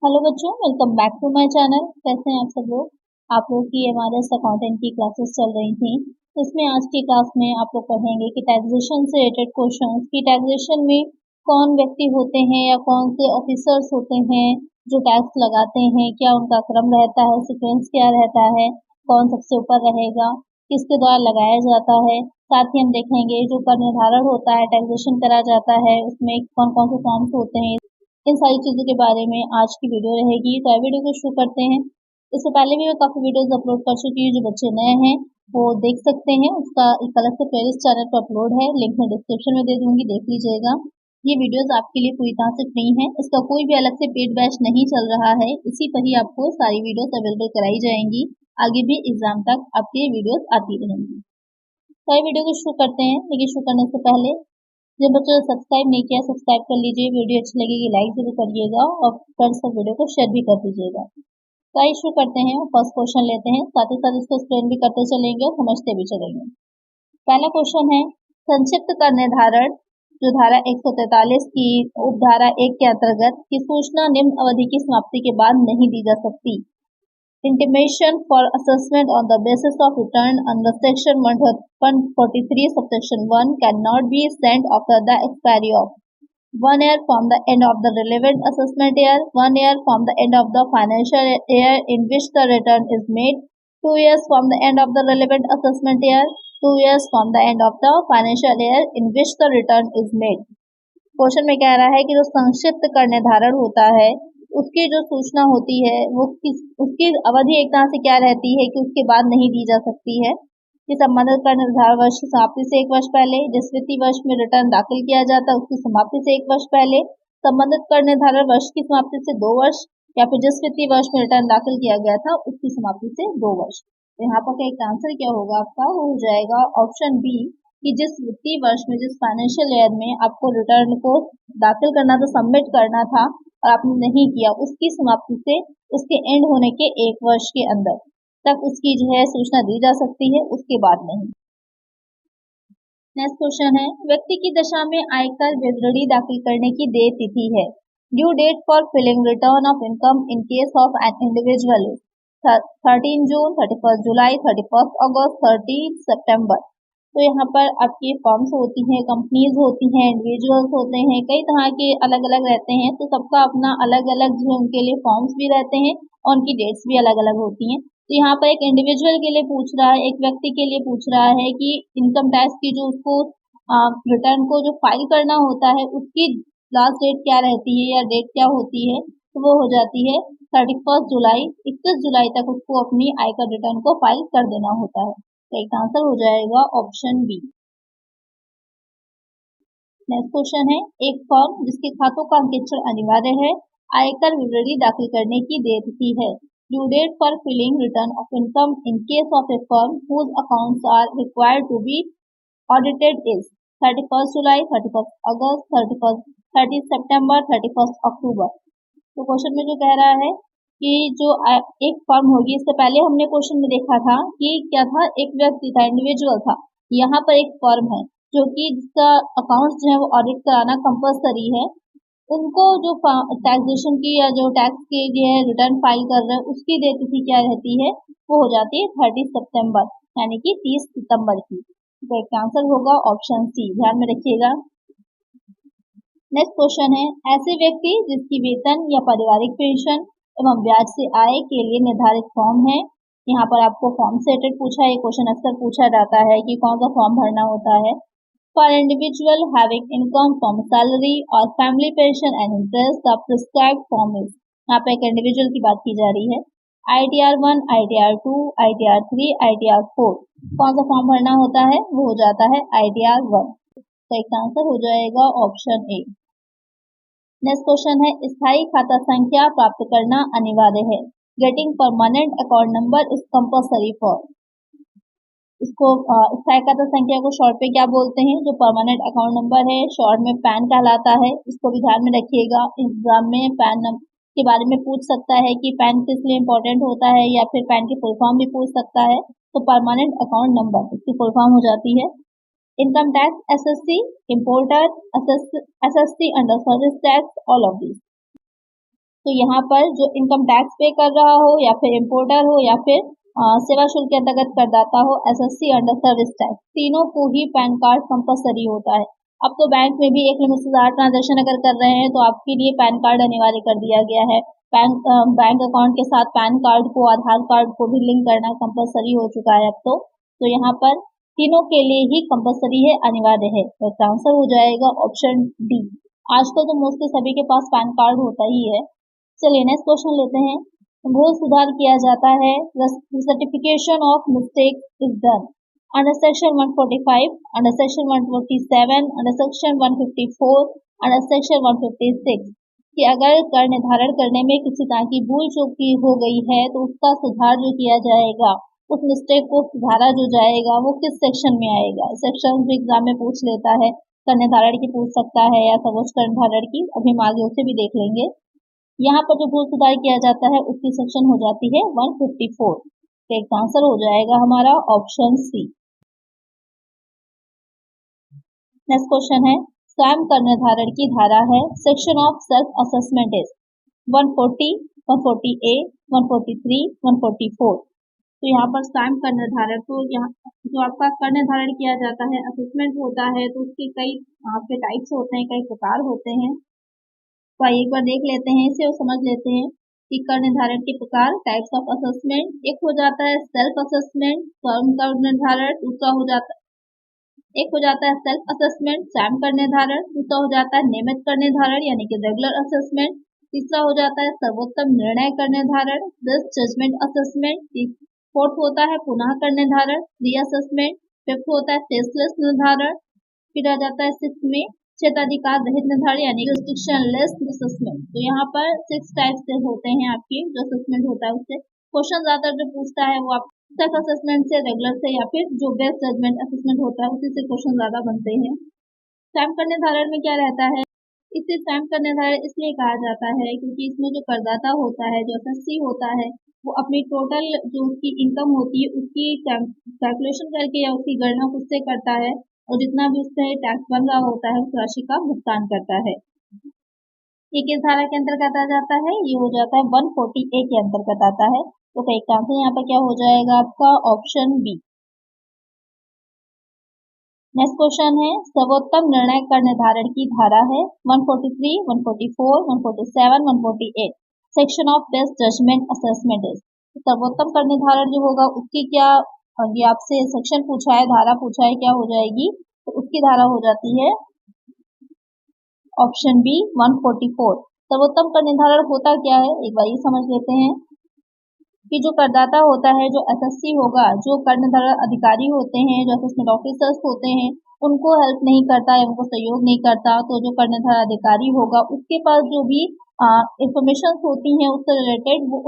Hello बच्चों, welcome back to my channel. कैसे हैं आप सब लोग। आप लोग की एमआरएस अकाउंटेंट की क्लासेस चल रही थी। इसमें आज की क्लास में आप लोग पढ़ेंगे कि टैक्सेशन से रिलेटेड क्वेश्चंस कि टैक्सेशन में कौन व्यक्ति होते हैं या कौन से ऑफिसर्स होते हैं जो टैक्स लगाते हैं, क्या उनका क्रम रहता है, सीक्वेंस क्या रहता है, कौन सबसे ऊपर रहेगा, किसके द्वारा लगाया जाता है। साथ ही हम देखेंगे जो कर निर्धारण होता है, टैक्सेशन करा जाता है, उसमें कौन कौन से फॉर्म्स होते हैं। इन सारी चीज़ों के बारे में आज की वीडियो रहेगी। तो वीडियो को शुरू करते हैं। इससे पहले भी मैं काफ़ी वीडियोस अपलोड कर चुकी हूँ। जो बच्चे नए हैं वो देख सकते हैं, उसका एक अलग से प्लेलिस्ट चैनल पर अपलोड है, लिंक मैं डिस्क्रिप्शन में दे दूंगी, देख लीजिएगा। ये वीडियोस आपके लिए पूरी तरह से फ्री हैं, इसका कोई भी अलग से पेड बैच नहीं चल रहा है। इसी पर ही आपको सारी वीडियोस अवेलेबल कराई जाएंगी। आगे भी एग्जाम तक आपकी वीडियोस आती रहेंगी। तो वीडियो को शुरू करते हैं, लेकिन शुरू करने से पहले जो बच्चों ने सब्सक्राइब नहीं किया सब्सक्राइब कर लीजिए। वीडियो अच्छी लगेगी लाइक जरूर करिएगा और फ्रेंड्स तक वीडियो को शेयर भी कर दीजिएगा। तो आइए शुरू करते हैं। फर्स्ट क्वेश्चन लेते हैं, साथ ही साथ इसको एक्सप्लेन भी करते चलेंगे और समझते भी चलेंगे। पहला क्वेश्चन है, संक्षिप्त कर निर्धारण जो धारा 143 की उपधारा 1 के अंतर्गत की सूचना निम्न अवधि की समाप्ति के बाद नहीं दी जा सकती। Intimation for assessment on the basis of return under section 143 subsection 1 cannot be sent after the expiry of 1 year from the end of the relevant assessment year, 1 year from the end of the financial year in which the return is made, 2 years from the end of the relevant assessment year, 2 years from the end of the financial year in which the return is made। Question में कह रहा है कि जो संक्षिप्त कर निर्धारण होता है उसकी जो सूचना होती है वो उसकी अवधि एक तरह से क्या रहती है कि उसके बाद नहीं दी जा सकती है। कि संबंधित कर निर्धारण वर्ष की समाप्ति से 1 वर्ष पहले, जिस वित्तीय वर्ष में रिटर्न दाखिल किया जाता है उसकी समाप्ति से 1 वर्ष पहले, संबंधित कर निर्धारण वर्ष की समाप्ति से 2 वर्ष, या फिर जिस वित्तीय वर्ष में रिटर्न दाखिल किया गया था उसकी समाप्ति से 2 वर्ष। तो यहाँ पर एक आंसर क्या होगा आपका, वो हो जाएगा ऑप्शन बी कि जिस वित्तीय वर्ष में, जिस फाइनेंशियल ईयर में आपको रिटर्न को दाखिल करना था, सबमिट करना था और आपने नहीं किया, उसकी समाप्ति से उसके एंड होने के 1 वर्ष के अंदर तक उसकी जो है सूचना दी जा सकती है, उसके बाद नहीं। नेक्स्ट क्वेश्चन है, व्यक्ति की दशा में आयकर विवरणी दाखिल करने की देय तिथि है। Due date for filing return of income in case of an individual 13 June, 31 July, 31 August, 30 September. तो यहाँ पर आपकी फॉर्म्स होती हैं, कंपनीज होती हैं, इंडिविजुअल्स होते हैं, कई तरह के अलग अलग रहते हैं। तो सबका अपना अलग अलग जो है उनके लिए फॉर्म्स भी रहते हैं और उनकी डेट्स भी अलग अलग होती हैं। तो यहाँ पर एक इंडिविजुअल के लिए पूछ रहा है, एक व्यक्ति के लिए पूछ रहा है कि इनकम टैक्स की जो उसको रिटर्न को जो फाइल करना होता है उसकी लास्ट डेट क्या रहती है या डेट क्या होती है। तो वो हो जाती है 31 जुलाई, 31 जुलाई तक उसको अपनी आयकर रिटर्न को फाइल कर देना होता है। तो एक आंसर हो जाएगा ऑप्शन बी। नेक्स्ट क्वेश्चन है, एक फर्म जिसके खातों का अंकेक्षण अनिवार्य है आयकर विवरणी दाखिल करने की देय तिथि है। Due date for filing return of income in case of a firm whose accounts are required to be audited is 31 July, 31 August, 30 September, 31 October. तो क्वेश्चन में जो कह रहा है कि जो एक फर्म होगी, इससे पहले हमने क्वेश्चन में देखा था कि क्या था, एक व्यक्ति था, इंडिविजुअल था। यहाँ पर एक फर्म है जो कि जिसका अकाउंट्स जो है वो ऑडिट कराना कंपलसरी है। उनको जो टैक्सेशन की या जो टैक्स के लिए रिटर्न फाइल कर रहे हैं उसकी देय तिथि क्या रहती है, वो हो जाती है 30 सितंबर, यानी कि 30 सितंबर की। तो एक आंसर होगा ऑप्शन सी, ध्यान में रखिएगा। नेक्स्ट क्वेश्चन है, ऐसे व्यक्ति जिसकी वेतन या पारिवारिक पेंशन एवं ब्याज से आय के लिए निर्धारित फॉर्म है। यहाँ पर आपको फॉर्म से रिलेटेड पूछा है, क्वेश्चन अक्सर पूछा जाता है कि कौन सा फॉर्म भरना होता है। For individual having income from salary और family pension and interest the prescribed form is. यहाँ पे एक इंडिविजुअल की बात की जा रही है। ITR 1, ITR 2, ITR 3, ITR 4। कौन सा फॉर्म भरना होता है, वो हो जाता है ITR 1। तो एक आंसर हो जाएगा ऑप्शन ए। नेक्स्ट क्वेश्चन है, स्थायी खाता संख्या प्राप्त करना अनिवार्य है। Getting permanent account number is compulsory for. इसको स्थायी खाता संख्या को शॉर्ट पे क्या बोलते हैं, जो परमानेंट अकाउंट नंबर है शॉर्ट में पैन कहलाता है। इसको भी ध्यान में रखिएगा, एग्जाम में पैन के बारे में पूछ सकता है कि पैन किस लिए इम्पोर्टेंट होता है, या फिर पैन की फुल फॉर्म भी पूछ सकता है। तो परमानेंट अकाउंट नंबर इसकी फुल फॉर्म हो जाती है। Income tax, SSC, importer, SSC under service tax, all of these। तो यहाँ पर जो इनकम टैक्स पे कर रहा हो या फिर इम्पोर्टर हो या फिर सेवा शुल्क के अंतर्गत करदाता हो, एसएससी अंडर सर्विस टैक्स, तीनों को ही पैन कार्ड कंपलसरी होता है। अब तो बैंक में भी एक लिमिट से ज़्यादा ट्रांजेक्शन अगर कर रहे हैं तो आपके लिए पैन कार्ड अनिवार्य कर दिया गया है। बैंक अकाउंट के साथ पैन कार्ड को, आधार कार्ड को भी लिंक करना कंपलसरी हो चुका है अब तो यहाँ पर तीनों के लिए ही कंपलसरी है, अनिवार्य है। तो इसका आंसर हो जाएगा ऑप्शन डी। आजकल तो मोस्टली सभी के पास पैन कार्ड होता ही है। चलिए नेक्स्ट क्वेश्चन लेते हैं। भूल सुधार किया जाता है, certification of mistake is done under section 145, under section 147, under section 154, under section 156 कि अगर कर निर्धारण करने में किसी तरह की भूल चूक हो गई है तो उसका सुधार जो किया जाएगा, उस मिस्टेक को सुधारा जो जाएगा वो किस सेक्शन में आएगा। सेक्शन भी एग्जाम में पूछ लेता है, कर निर्धारण की पूछ सकता है या सर्वोच्च कर निर्धारण की, अभी हम आगे उसे भी देख लेंगे। यहाँ पर जो भूल सुधार किया जाता है उसकी सेक्शन हो जाती है 154। तो एक आंसर हो जाएगा हमारा ऑप्शन सी। नेक्स्ट क्वेश्चन है, स्वयं कर निर्धारण की धारा है, section of self assessment is 140, 140A, 143, 144। तो यहाँ पर स्वयं कर निर्धारण, तो यहाँ जो आपका कर निर्धारण किया जाता है, असेसमेंट होता है, तो उसके कई आपके टाइप्स होते हैं, कई प्रकार होते हैं। तो एक बार देख लेते हैं इसे और समझ लेते हैं कि कर निर्धारण के प्रकार, टाइप्स ऑफ असेसमेंट। एक हो जाता है सेल्फ असेसमेंट, स्वयं कर निर्धारण। दूसरा हो जाता है सेल्फ असेसमेंट, स्वयं कर निर्धारण। दूसरा हो जाता है नियमित कर निर्धारण यानी कि रेगुलर असेसमेंट। तीसरा हो जाता है सर्वोत्तम निर्णय कर निर्धारण, बेस्ट जजमेंट असेसमेंट। फोर्थ होता है पुनः कर निर्धारण, रीअसेसमेंट। फिफ्थ होता है टेस्टलेस निर्धारण। फिर आ जाता है सिक्स में क्षेत्राधिकार रहित निर्धारण यानी रिस्ट्रिक्शनलेस असेसमेंट। तो यहाँ पर 6 टाइप से होते हैं आपके जो असेसमेंट होता है उससे। क्वेश्चन ज्यादातर जो पूछता है वो आप सेल्फ असेसमेंट से, रेगुलर से या फिर जो बेस्ट जजमेंट असेसमेंट होता है उसी से क्वेश्चन ज्यादा बनते हैं। स्वयं कर निर्धारण में क्या रहता है, इसे स्वयं कर निर्धारण इसलिए कहा जाता है क्योंकि इसमें जो करदाता होता है, जो एसएससी होता है, वो अपनी टोटल जो उसकी इनकम होती है उसकी कैलकुलेशन करके या उसकी गणना खुद से करता है और जितना भी उससे टैक्स बन रहा होता है उस राशि का भुगतान करता है। ये किस धारा के अंतर्गत आ जाता है, ये हो जाता है 140A के अंतर्गत आता है। तो कई आंसर यहाँ पर क्या हो जाएगा आपका ऑप्शन बी। नेक्स्ट क्वेश्चन है, सर्वोत्तम निर्णय कर निर्धारण की धारा है 143, 144, 147, 148। Section of best judgement assessment is. सर्वोत्तम कर निर्धारण जो होगा उसकी क्या, ये आपसे सेक्शन पूछा है, धारा पूछा है, क्या हो जाएगी, तो उसकी धारा हो जाती है ऑप्शन बी 144। सर्वोत्तम कर निर्धारण होता क्या है, एक बार ये समझ लेते हैं कि जो करदाता होता है, जो एसएससी होगा, जो कर निर्धारण अधिकारी होते हैं, जो असेसमेंट ऑफिसर्स होते हैं, उनको हेल्प नहीं करता या उनको सहयोग नहीं करता, तो जो कर निर्धारण अधिकारी होगा उसके पास जो भी इंफॉर्मेशन होती हैं उससे रिलेटेड वो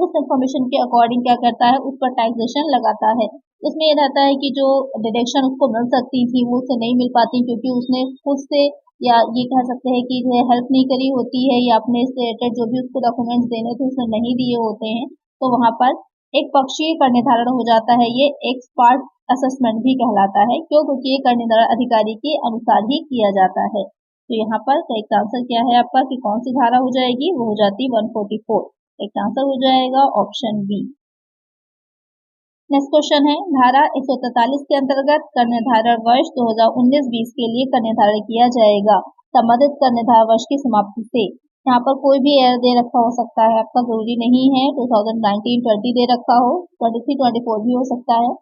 उस इंफॉर्मेशन के अकॉर्डिंग क्या करता है, उस पर टैक्सेशन लगाता है। इसमें ये रहता है कि जो डिडक्शन उसको मिल सकती थी वो उससे नहीं मिल पाती क्योंकि उसने खुद से, या ये कह सकते हैं कि हेल्प नहीं करी होती है या अपने से रिलेटेड जो भी उसको डॉक्यूमेंट्स देने थे उसने नहीं दिए होते हैं, तो वहां पर एक पक्षीय कर निर्धारण हो जाता है। ये एक्स पार्ट असेसमेंट भी कहलाता है, क्योंकि ये कर निर्धारण अधिकारी के अनुसार ही किया जाता है। तो यहाँ पर एक आंसर क्या है आपका कि कौन सी धारा हो जाएगी, वो हो जाती 144। एक आंसर हो जाएगा ऑप्शन बी। नेक्स्ट क्वेश्चन है, धारा 143 के अंतर्गत कर निर्धारण वर्ष 2019-20 के लिए कर निर्धारण किया जाएगा संबंधित कर निर्धारण वर्ष की समाप्ति से। यहाँ पर कोई भी एयर दे रखा हो सकता है, आपका जरूरी नहीं है 2019-20 दे रखा हो, 23-24 भी हो सकता है।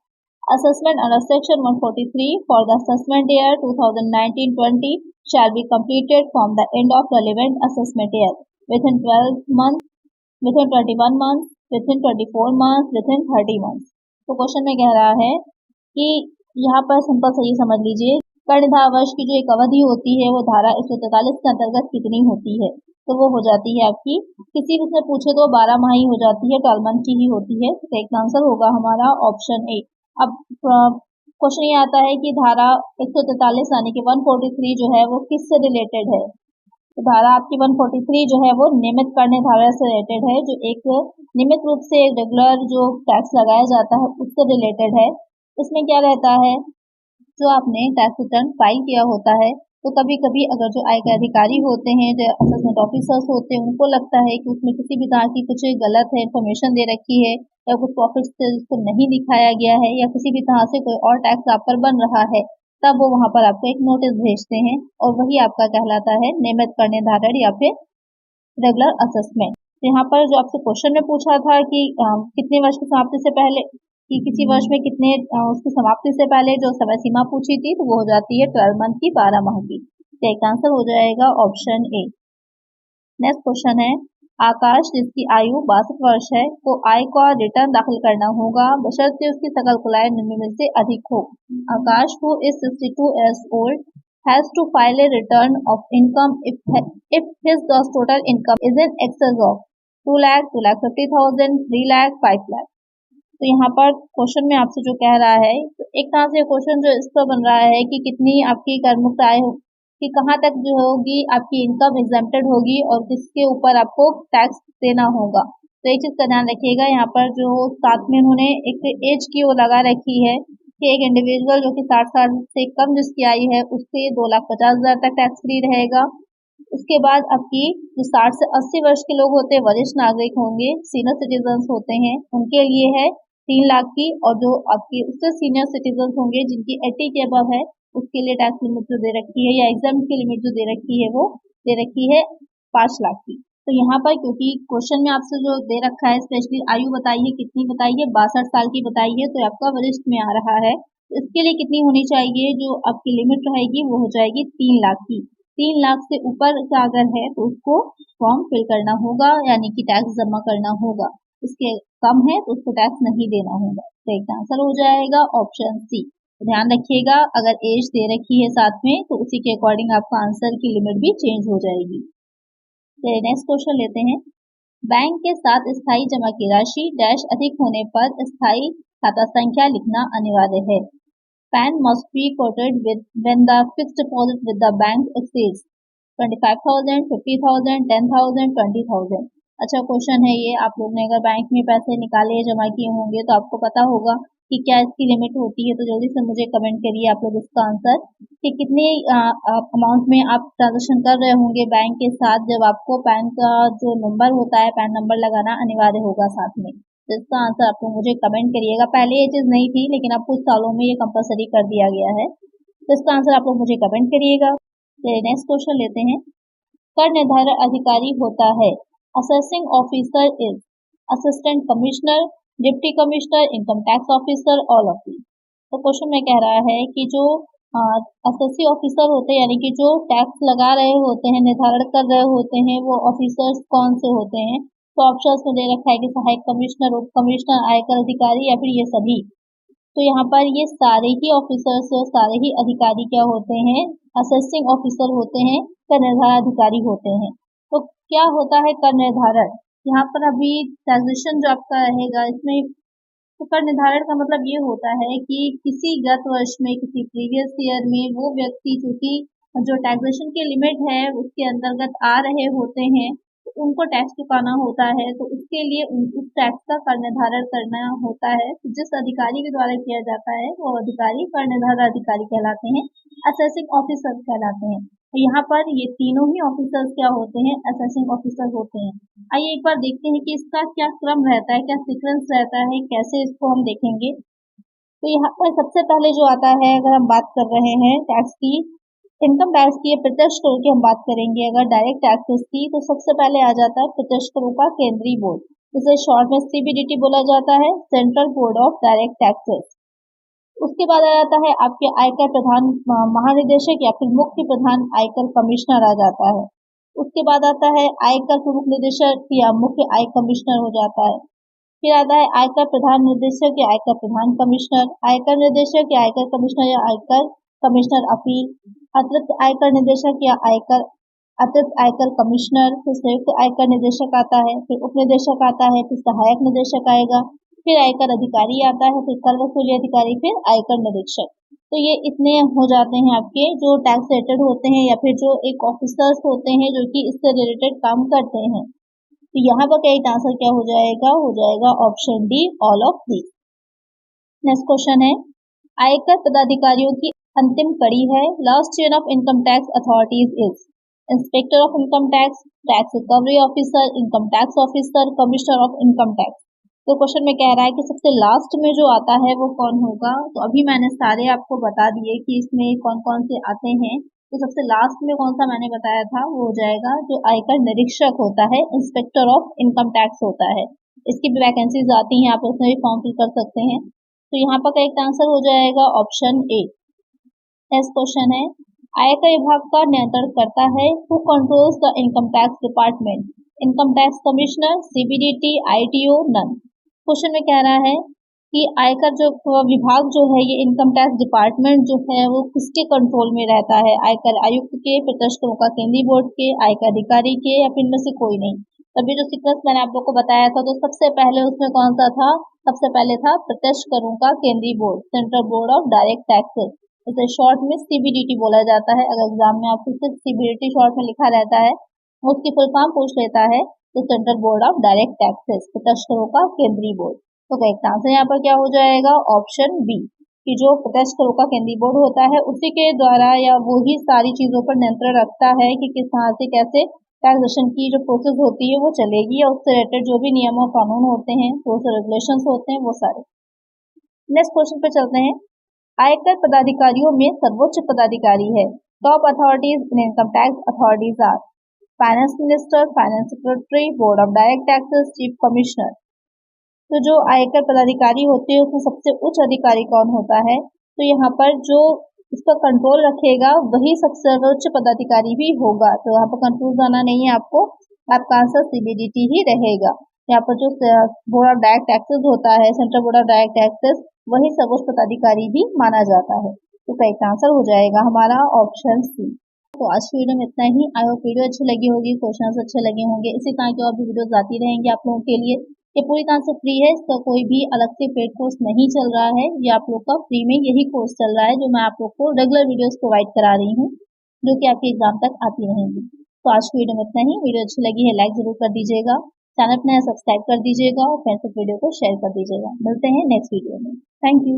Assessment under section 143 for the assessment year 2019-20 shall be completed from the end of relevant assessment year within 12 months, within 21 months, within 24 months, within 30 months। तो क्वेश्चन में कह रहा है कि यहाँ पर सिंपल सही समझ लीजिए, कर निर्धारण वर्ष की जो एक अवधि होती है वो धारा 143 के अंतर्गत कितनी होती है, तो वो हो जाती है आपकी, किसी भी से पूछे तो 12 माह ही हो जाती है, 12 मंथ की ही होती है। तो एक आंसर होगा हमारा ऑप्शन ए। अब क्वेश्चन ये आता है कि धारा 143 यानी कि 143 जो है वो किससे रिलेटेड है, तो धारा आपकी 143 जो है वो नियमित कर निर्धारण से रिलेटेड है, जो एक नियमित रूप से रेगुलर जो टैक्स लगाया जाता है उससे रिलेटेड है। इसमें क्या रहता है, जो आपने टैक्स रिटर्न फाइल किया होता है तो कभी कभी अगर जो आयकर अधिकारी होते हैं, जो असेसमेंट ऑफिसर्स होते हैं, उनको लगता है कि उसमें किसी भी तरह की कुछ गलत है, इन्फॉर्मेशन दे रखी है या कुछ प्रॉफिट से उसको नहीं दिखाया गया है या किसी भी तरह से कोई और टैक्स आप पर बन रहा है, तब वो वहां पर आपको एक नोटिस भेजते हैं और वही आपका कहलाता है नियमित कर निर्धारण या फिर रेगुलर असेसमेंट। तो यहाँ पर जो आपसे क्वेश्चन में पूछा था कि कितने वर्ष की समाप्ति से पहले कि किसी वर्ष में कितने उसकी समाप्ति से पहले जो समय सीमा पूछी थी, तो वो हो जाती है 12 मंथ की, 12 माह की। तो एक आंसर हो जाएगा ऑप्शन ए। नेक्स्ट क्वेश्चन है, आकाश जिसकी आयु 62 वर्ष है को आय का रिटर्न दाखिल करना होगा बशर्ते उसकी सकल कुल आय निम्न में से अधिक हो। आकाश who is 62 years old has to file a return of income if his gross total income is in excess of 2 lakh, 2,50,000, 3 lakh, 5 lakh। तो यहाँ पर क्वेश्चन में आपसे जो कह रहा है, तो एक तरह से क्वेश्चन जो इस पर बन रहा है कि कितनी आपकी कर मुक्त आय हो, कि कहाँ तक जो होगी आपकी इनकम एग्जेम्प्टेड होगी और किसके ऊपर आपको टैक्स देना होगा। तो एक चीज का ध्यान रखिएगा, यहाँ पर जो साथ में उन्होंने एक एज की वो लगा रखी है कि एक इंडिविजुअल जो कि 60 साल से कम जिसकी आयु है उससे 2,50,000 तक टैक्स फ्री रहेगा। उसके बाद आपकी जो 60 से 80 वर्ष के लोग होते हैं, वरिष्ठ नागरिक होंगे, सीनियर सिटीजन होते हैं, उनके लिए है 3 लाख की, और जो आपकी उससे सीनियर सिटीजन होंगे जिनकी 80 के अबव है, उसके लिए टैक्स लिमिट जो दे रखी है या एग्जाम की लिमिट जो दे रखी है वो दे रखी है 5 लाख की। तो यहाँ पर क्योंकि क्वेश्चन में आपसे जो दे रखा है स्पेशली आयु बताइए, कितनी बताइए, 62 साल की बताइए, तो आपका वरिष्ठ में आ रहा है। तो इसके लिए कितनी होनी चाहिए, जो आपकी लिमिट रहेगी वो हो जाएगी 3 लाख की। 3 लाख से ऊपर का अगर है तो उसको फॉर्म फिल करना होगा, यानी कि टैक्स जमा करना होगा। इसके कम है तो उसको टैक्स नहीं देना होगा। तो एक आंसर हो जाएगा ऑप्शन सी। ध्यान रखिएगा, अगर एज दे रखी है साथ में तो उसी के अकॉर्डिंग आपका आंसर की लिमिट भी चेंज हो जाएगी। तो नेक्स्ट क्वेश्चन लेते हैं, बैंक के साथ स्थायी जमा की राशि डैश अधिक होने पर स्थायी खाता संख्या लिखना अनिवार्य है। PAN must be quoted with when the fixed deposit with the bank exceeds 25,000, 50,000, 10,000, 20,000। अच्छा क्वेश्चन है ये। आप लोग ने अगर बैंक में पैसे निकाले जमा किए होंगे तो आपको पता होगा कि क्या इसकी लिमिट होती है। तो जल्दी से मुझे कमेंट करिए आप लोग इसका आंसर कि कितनी अमाउंट में आप ट्रांजेक्शन कर रहे होंगे बैंक के साथ, जब आपको पैन का जो नंबर होता है, पैन नंबर लगाना अनिवार्य होगा साथ में। तो इसका आंसर आप लोग मुझे कमेंट करिएगा। पहले ये चीज नहीं थी लेकिन अब कुछ सालों में ये कंपलसरी कर दिया गया है। तो इसका आंसर आप लोग मुझे कमेंट करिएगा। नेक्स्ट क्वेश्चन लेते हैं, कर निर्धारण अधिकारी होता है assessing officer is assistant commissioner, deputy commissioner, income tax officer, all of these. तो क्वेश्चन में कह रहा है कि जो असेसी ऑफिसर होते हैं, यानी कि जो टैक्स लगा रहे होते हैं, निर्धारण कर रहे होते हैं, वो ऑफिसर्स कौन से होते हैं। तो ऑप्शंस में दे रखा है कि सहायक कमिश्नर, उप कमिश्नर, आयकर अधिकारी या फिर ये सभी। तो यहाँ पर ये सारे ही ऑफिसर्स और सारे ही अधिकारी क्या होते हैं, असेसिंग ऑफिसर होते हैं, कर निर्धारण अधिकारी होते हैं। तो क्या होता है कर निर्धारण, यहाँ पर अभी टैक्सेशन जो आपका रहेगा इसमें, तो कर निर्धारण का मतलब ये होता है कि किसी गत वर्ष में, किसी प्रीवियस ईयर में वो व्यक्ति जो टैक्सेशन की लिमिट है उसके अंतर्गत आ रहे होते हैं, तो उनको टैक्स चुकाना होता है। तो उसके लिए उस टैक्स का कर निर्धारण करना होता है। तो जिस अधिकारी के द्वारा किया जाता है वो अधिकारी कर निर्धारण अधिकारी कहलाते हैं, असेसिंग ऑफिसर कहलाते हैं। तो यहाँ पर ये तीनों ही ऑफिसर्स क्या होते हैं, असेसिंग ऑफिसर होते हैं। आइए एक बार देखते हैं कि इसका क्या क्रम रहता है, क्या सीक्वेंस रहता है, कैसे इसको हम देखेंगे। तो यहाँ पर सबसे पहले जो आता है, अगर हम बात कर रहे हैं टैक्स की, इनकम टैक्स की प्रत्यक्ष करों की हम बात करेंगे, अगर डायरेक्ट टैक्सेस की, तो सबसे पहले आ जाता है प्रत्यक्ष करों का केंद्रीय बोर्ड, जिसे शॉर्ट में CBDT बोला जाता है, central board of direct taxes. उसके बाद आ जाता है आपके आयकर प्रधान महानिदेशक या फिर मुख्य प्रधान आयकर कमिश्नर आ जाता है। उसके बाद आता है आयकर प्रमुख निदेशक या मुख्य आय कमिश्नर हो जाता है। फिर आता है आयकर प्रधान निदेशक या आयकर प्रधान कमिश्नर, आयकर निदेशक या आयकर कमिश्नर या आयकर कमिश्नर अपील, अतिरिक्त आयकर निदेशक या अतिरिक्त आयकर कमिश्नर, फिर संयुक्त आयकर निदेशक आता है, फिर उप निदेशक आता है, फिर सहायक निदेशक आएगा, फिर आयकर अधिकारी आता है, फिर कर वसूली अधिकारी, फिर आयकर निरीक्षक। तो ये इतने हो जाते हैं आपके जो टैक्स रिलेटेड होते हैं या फिर जो एक ऑफिसर्स होते हैं जो कि इससे रिलेटेड काम करते हैं। तो यहाँ पर करेक्ट आंसर क्या हो जाएगा option D, all of these. Next question है, आयकर पदाधिकारियों की अंतिम कड़ी है। Last chain of income tax authorities is inspector of income tax, tax recovery officer, income tax officer, commissioner of income tax. तो क्वेश्चन में कह रहा है कि सबसे लास्ट में जो आता है वो कौन होगा। तो अभी मैंने सारे आपको बता दिए कि इसमें कौन कौन से आते हैं। तो सबसे लास्ट में कौन सा मैंने बताया था वो हो जाएगा जो आयकर निरीक्षक होता है, इंस्पेक्टर ऑफ इनकम टैक्स होता है। इसकी भी वैकेंसीज आती हैं, आप उसमें भी फॉर्म फिल कर सकते हैं। तो यहाँ पर करेक्ट आंसर हो जाएगा ऑप्शन ए। नेक्स्ट क्वेश्चन है, आयकर विभाग का नियंत्रण करता है who controls the income tax department, income tax commissioner, CBDT, ITO, none. Question में कह रहा है कि आयकर जो विभाग जो है ये इनकम टैक्स डिपार्टमेंट जो है वो किसके कंट्रोल में रहता है, आयकर आयुक्त के, प्रत्यक्ष करों का केंद्रीय बोर्ड के, आयकर अधिकारी के, या फिर इनमें से कोई नहीं। तभी जो सीक्वेंस मैंने आप लोग को बताया था तो सबसे पहले उसमें कौन सा था, सबसे पहले था प्रत्यक्ष करों का केंद्रीय board, central board of direct taxes. इसे शॉर्ट में सीबीडीटी बोला जाता है। अगर एग्जाम में आपको सिर्फ सीबीडीटी शॉर्ट में लिखा रहता है, उसकी फुल फॉर्म पूछ लेता है तो central board of direct taxes, प्रत्यक्ष करों का केंद्रीय बोर्ड। तो करेक्ट आंसर यहाँ पर क्या हो जाएगा, ऑप्शन बी, कि जो प्रत्यक्ष करों का केंद्रीय बोर्ड होता है उसी के द्वारा या वो ही सारी चीजों पर नियंत्रण रखता है कि किस तरह से कैसे टैक्सेशन की जो प्रोसेस होती है वो चलेगी, या उससे रिलेटेड जो भी नियम और कानून होते हैं, रूल्स और रेगुलेशंस होते हैं, वो सारे। नेक्स्ट क्वेश्चन पे चलते हैं। आयकर पदाधिकारियों में सर्वोच्च पदाधिकारी है। Top authorities in income tax authorities are finance minister, finance secretary, board of direct taxes, chief commissioner. तो जो आयकर पदाधिकारी होते हैं उसमें सबसे उच्च अधिकारी कौन होता है, तो यहाँ पर जो इसका कंट्रोल रखेगा वही सबसे सर्वोच्च पदाधिकारी भी होगा। तो यहाँ पर कंफ्यूज आना नहीं है आपको, आपका आंसर सीबीडीटी ही रहेगा। यहाँ पर जो बोर्ड ऑफ डायरेक्ट टैक्सेस होता है, central board of direct taxes, वही सर्वोच्च पदाधिकारी भी माना जाता है। तो करेक्ट आंसर हो जाएगा हमारा ऑप्शन सी। तो आज की वीडियो में इतना ही। आई होप वीडियो अच्छी लगी होगी, क्वेश्चंस अच्छे लगे होंगे। इसी तरह की और भी वीडियोस आती रहेंगी आप लोगों के लिए। ये पूरी तरह से फ्री है, इसका कोई भी अलग से पेड कोर्स नहीं चल रहा है। ये आप लोग का फ्री में यही कोर्स चल रहा है जो मैं आप लोग को रेगुलर वीडियोस प्रोवाइड करा रही हूँ, जो कि आपके एग्जाम तक आती रहेंगी। तो आज की वीडियो में इतना ही। वीडियो अच्छी लगी है लाइक जरूर कर दीजिएगा, चैनल अपने सब्सक्राइब कर दीजिएगा और फ्रेंड्स वीडियो को शेयर कर दीजिएगा। मिलते हैं नेक्स्ट वीडियो में। Thank you.